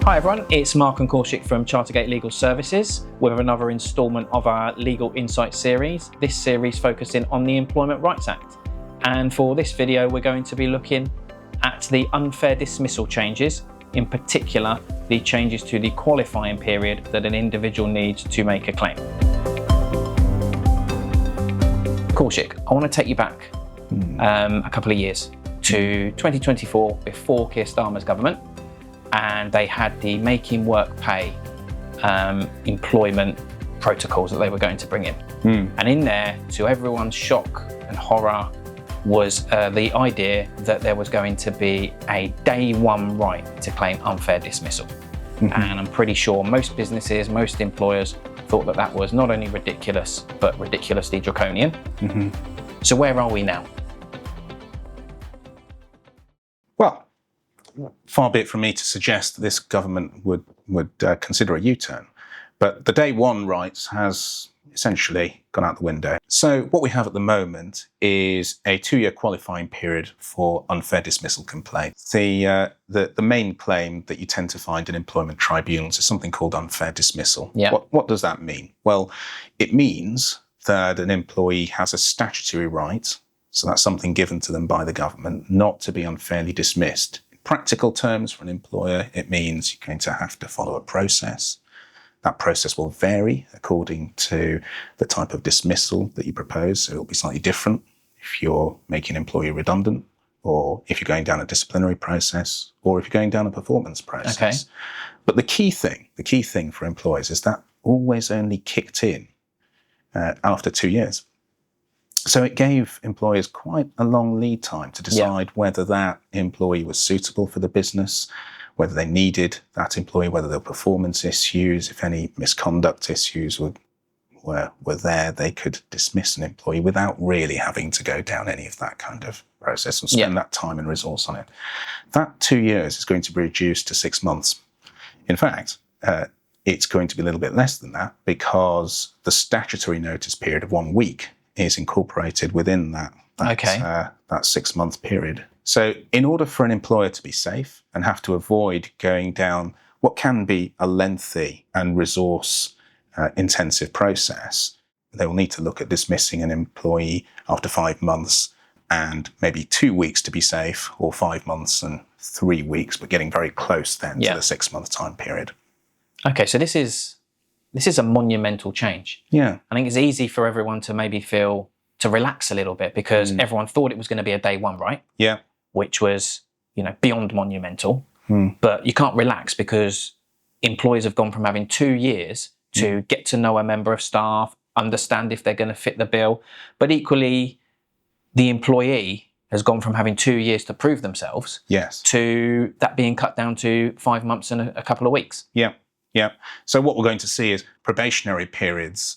Hi everyone, it's Mark and Korshik from Chartergate Legal Services with another instalment of our Legal Insights series. This series focusing on the Employment Rights Act. And for this video, we're going to be looking at the unfair dismissal changes, in particular, the changes to the qualifying period that an individual needs to make a claim. Korshik, I want to take you back a couple of years to 2024, before Keir Starmer's government, and they had the Making Work Pay employment protocols that they were going to bring in. And in there, to everyone's shock and horror, was the idea that there was going to be a day one right to claim unfair dismissal. And I'm pretty sure most businesses, most employers thought that that was not only ridiculous, but ridiculously draconian. So where are we now? Well, far be it from me to suggest that this government would consider a U-turn, but the day one rights has essentially gone out the window. So what we have at the moment is a 2-year qualifying period for unfair dismissal complaints. The main claim that you tend to find in employment tribunals is something called unfair dismissal. Yeah. What does that mean? Well, it means that an employee has a statutory right, so that's something given to them by the government, not to be unfairly dismissed. In practical terms, for an employer, it means you're going to have to follow a process. That process will vary according to the type of dismissal that you propose. So it'll be slightly different if you're making an employee redundant, or if you're going down a disciplinary process, or if you're going down a performance process. Okay. But the key thing for employers is that always only kicked in after 2 years. So it gave employers quite a long lead time to decide whether that employee was suitable for the business, whether they needed that employee, whether there were performance issues, if any misconduct issues were there, they could dismiss an employee without really having to go down any of that kind of process and spend that time and resource on it. That 2 years is going to be reduced to 6 months. In fact, it's going to be a little bit less than that, because the statutory notice period of 1 week is incorporated within that 6 month period. So in order for an employer to be safe and have to avoid going down what can be a lengthy and resource intensive process, they will need to look at dismissing an employee after 5 months and maybe 2 weeks to be safe, or 5 months and 3 weeks, but getting very close then to the 6 month time period. Okay, so this is a monumental change. Yeah. I think it's easy for everyone to maybe feel to relax a little bit, because everyone thought it was going to be a day one right. Yeah. Which was, beyond monumental. But you can't relax, because employers have gone from having 2 years to get to know a member of staff, understand if they're going to fit the bill. But equally, the employee has gone from having 2 years to prove themselves to that being cut down to 5 months and a couple of weeks. Yeah. Yeah. So what we're going to see is probationary periods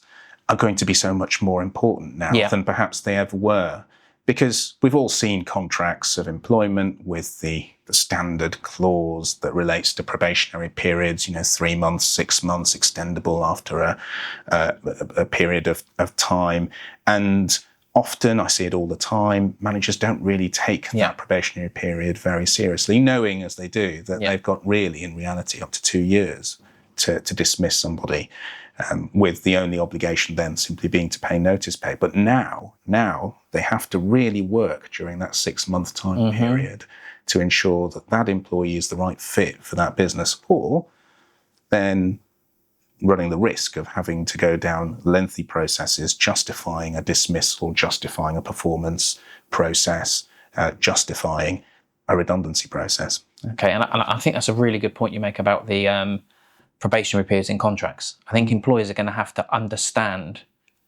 are going to be so much more important now than perhaps they ever were, because we've all seen contracts of employment with the standard clause that relates to probationary periods, 3 months, 6 months, extendable after a period of time. And often, I see it all the time, managers don't really take that probationary period very seriously, knowing as they do that they've got really, in reality, up to 2 years to dismiss somebody, with the only obligation then simply being to pay notice pay. But now they have to really work during that 6 month time period to ensure that that employee is the right fit for that business, or then running the risk of having to go down lengthy processes, justifying a dismissal, justifying a performance process, justifying a redundancy process. Okay, and I think that's a really good point you make about the probationary periods in contracts. I think employers are going to have to understand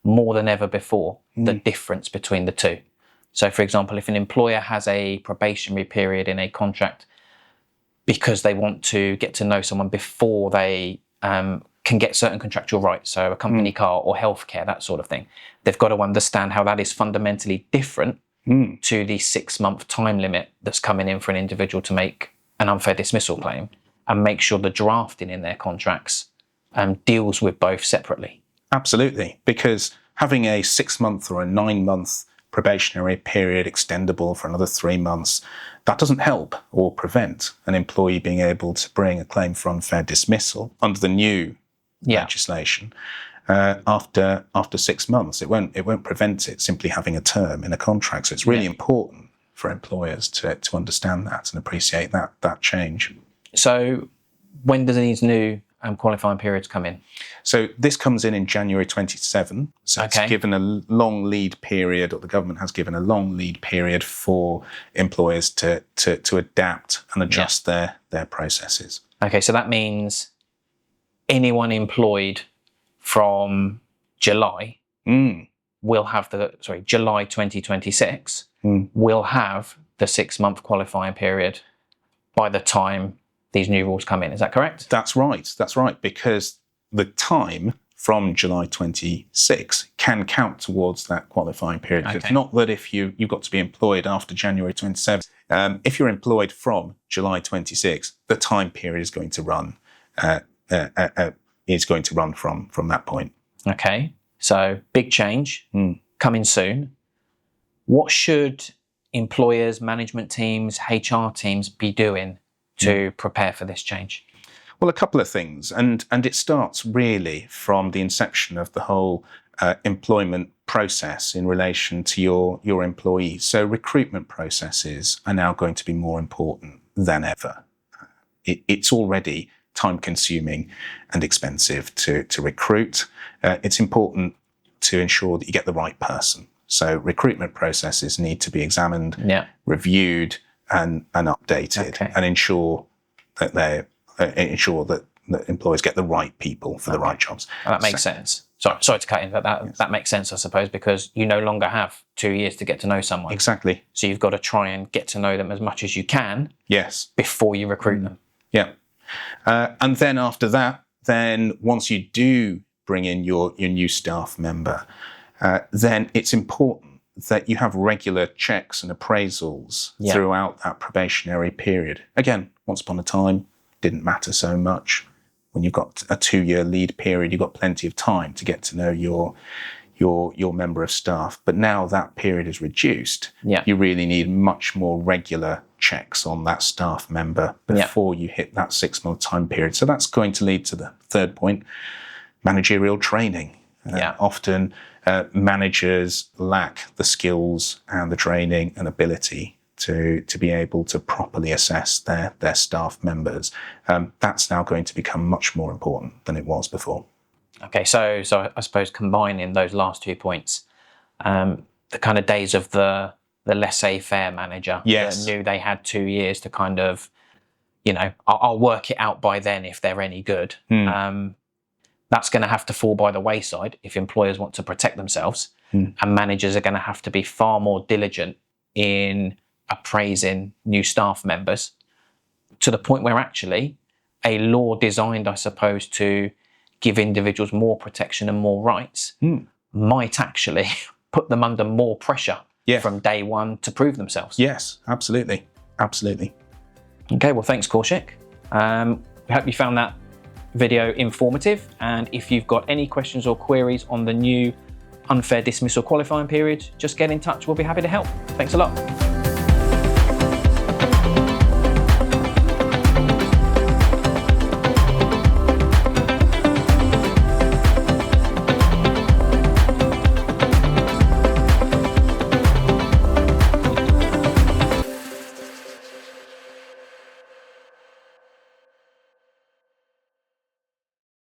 more than ever before the difference between the two. So, for example, if an employer has a probationary period in a contract because they want to get to know someone before they can get certain contractual rights, so a company car or healthcare, that sort of thing, they've got to understand how that is fundamentally different to the 6 month time limit that's coming in for an individual to make an unfair dismissal claim, and make sure the drafting in their contracts deals with both separately. Absolutely, because having a 6 month or a 9 month probationary period extendable for another 3 months, that doesn't help or prevent an employee being able to bring a claim for unfair dismissal under the new legislation after 6 months. It won't prevent it simply having a term in a contract. So it's really important for employers to understand that and appreciate that change. So when do these new qualifying periods come in? So this comes in January 27. So it's given a long lead period, or the government has given a long lead period for employers to adapt and adjust their processes. Okay, so that means anyone employed from July will have July 2026 will have the 6-month qualifying period by the time these new rules come in. Is that correct? That's right, because the time from July 26 can count towards that qualifying period. Okay. It's not that if you've got to be employed after January 27. If you're employed from July 26, the time period is going to run from that point. Okay, so big change coming soon. What should employers, management teams, HR teams be doing to prepare for this change? Well, a couple of things, and it starts really from the inception of the whole employment process in relation to your employees. So recruitment processes are now going to be more important than ever. It's already time-consuming and expensive to recruit. It's important to ensure that you get the right person. So recruitment processes need to be examined, reviewed, and updated, and ensure that employers get the right people for the right jobs. Well, that makes sense. Sorry to cut in, but that makes sense, I suppose, because you no longer have 2 years to get to know someone. Exactly. So you've got to try and get to know them as much as you can. Yes. Before you recruit them. Yeah. And then after that, once you do bring in your new staff member, then it's important that you have regular checks and appraisals throughout that probationary period. Again, once upon a time, didn't matter so much. When you've got a 2-year lead period, you've got plenty of time to get to know your member of staff. But now that period is reduced, you really need much more regular checks on that staff member before you hit that 6-month time period. So that's going to lead to the third point, managerial training. Often managers lack the skills and the training and ability to be able to properly assess their staff members. That's now going to become much more important than it was before. Okay, so I suppose combining those last 2 points, the kind of days of the laissez-faire manager that knew they had 2 years to kind of, I'll work it out by then if they're any good. That's going to have to fall by the wayside if employers want to protect themselves, and managers are going to have to be far more diligent in appraising new staff members, to the point where actually a law designed, I suppose, to give individuals more protection and more rights might actually put them under more pressure from day one to prove themselves. Yes, absolutely. Okay, well, thanks, Kaushik. We hope you found that video informative, and if you've got any questions or queries on the new unfair dismissal qualifying period, just get in touch. We'll be happy to help. Thanks a lot.